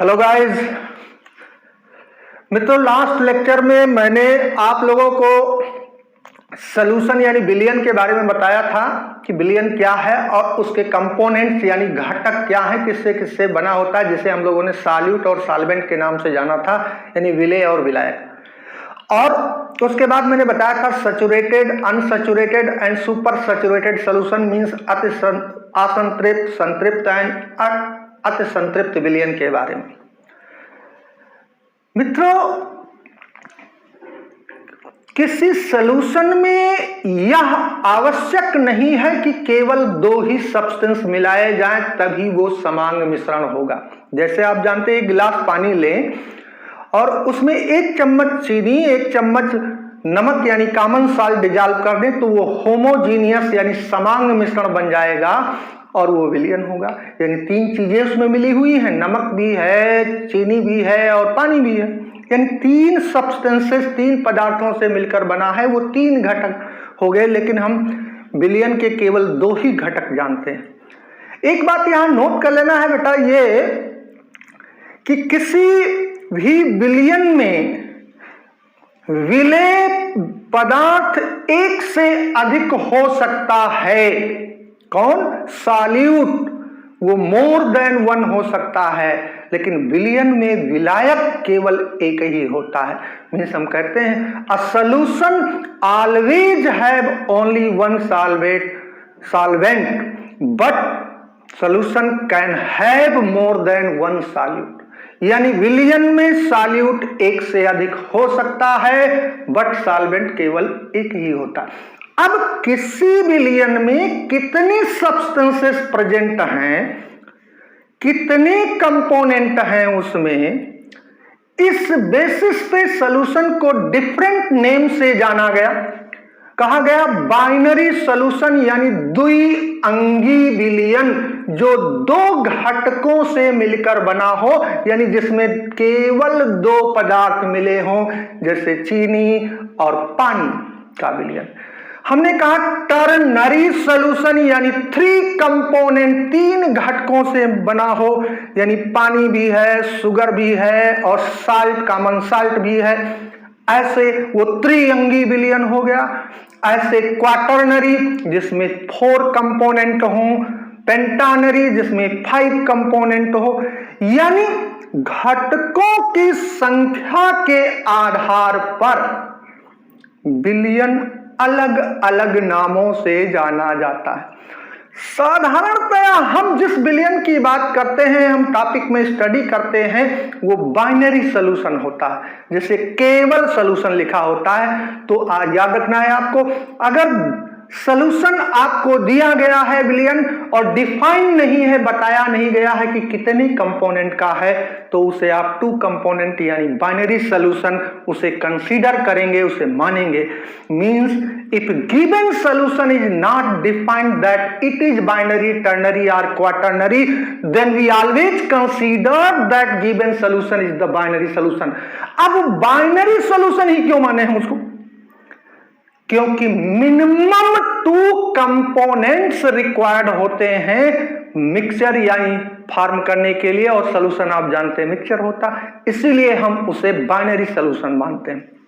Hello guys मित्रों, last lecture में मैंने आप लोगों को सॉल्यूशन यानी विलयन के बारे में बताया था कि विलयन क्या है और उसके कंपोनेंट्स यानी घटक क्या है, किससे किससे बना होता है, जिसे हम लोगों ने सॉल्यूट और सॉल्वेंट के नाम से जाना था, यानी विलेय और विलायक। और उसके बाद मैंने बताया था saturated, unsaturated and super saturated solution means अति असंतृप्त, संतृप्त एंड अति संतृप्त विलयन के बारे में। मित्रों, किसी सॉल्यूशन में यह आवश्यक नहीं है कि केवल दो ही सब्सटेंस मिलाए जाएं तभी वो समांग मिश्रण होगा। जैसे आप जानते हैं, एक गिलास पानी लें और उसमें 1 चम्मच चीनी, 1 चम्मच नमक यानी कॉमन साल्ट डिजॉल्व कर दें तो वो होमोजीनियस यानी समांग मिश्रण बन जाएगा और वो विलयन होगा। यानी 3 चीजें उसमें मिली हुई हैं, नमक भी है, चीनी भी है और पानी भी है। यानी 3 सब्सटेंसेस, 3 पदार्थों से मिलकर बना है, वो 3 घटक हो गए। लेकिन हम विलयन के केवल 2 ही घटक जानते हैं। एक बात यहां नोट कर लेना है बेटा, ये कि किसी भी विलयन में विलेय पदार्थ एक से अधिक हो सकता है। कौन? सॉल्यूट, वो मोर देन 1 हो सकता है, लेकिन विलयन में विलायक केवल एक ही होता है। मीन्स हम कहते हैं a solution always have only 1 solvent but solution can have more than 1 solute. यानी विलयन में सॉल्यूट एक से अधिक हो सकता है बट सॉल्वेंट केवल एक ही होता है। अब किसी विलयन में कितनी सब्सटेंसेस प्रेजेंट हैं, कितने कंपोनेंट हैं उसमें, इस बेसिस पे सॉल्यूशन को डिफरेंट नेम से जाना गया। कहा गया बाइनरी सॉल्यूशन यानी द्विअंगी विलयन, जो 2 घटकों से मिलकर बना हो, यानी जिसमें केवल 2 पदार्थ मिले हों, जैसे चीनी और पानी का विलयन। हमने कहा टर्नरी सॉल्यूशन यानी 3 कंपोनेंट, 3 घटकों से बना हो, यानी पानी भी है, शुगर भी है और साल्ट, कॉमन साल्ट भी है। ऐसे वो त्रिअंगी विलयन हो गया। ऐसे क्वाटर्नरी जिसमें 4 कंपोनेंट हो, पेंटानरी जिसमें 5 कंपोनेंट हो, यानी घटकों की संख्या के आधार पर विलयन अलग अलग नामों से जाना जाता है। साधारणतया हम जिस विलयन की बात करते हैं, हम टॉपिक में स्टडी करते हैं, वो बाइनरी सॉल्यूशन होता है, जैसे केवल सॉल्यूशन लिखा होता है। तो आज याद रखना है आपको, अगर सॉल्यूशन आपको दिया गया है विलयन और डिफाइन नहीं है, बताया नहीं गया है कि कितने कंपोनेंट का है, तो उसे आप 2 कंपोनेंट यानी बाइनरी सॉल्यूशन उसे कंसीडर करेंगे, उसे मानेंगे। Means if given solution is not defined that it is binary, ternary और quaternary, then we always consider that given solution is the binary solution. अब बाइनरी सॉल्यूशन ही क्यों माने हम उसको? क्योंकि मिनिमम 2 कंपोनेंट्स रिक्वायर्ड होते हैं मिक्सचर यानी फॉर्म करने के लिए, और सॉल्यूशन आप जानते हैं मिक्सचर होता है, इसीलिए हम उसे बाइनरी सॉल्यूशन मानते हैं।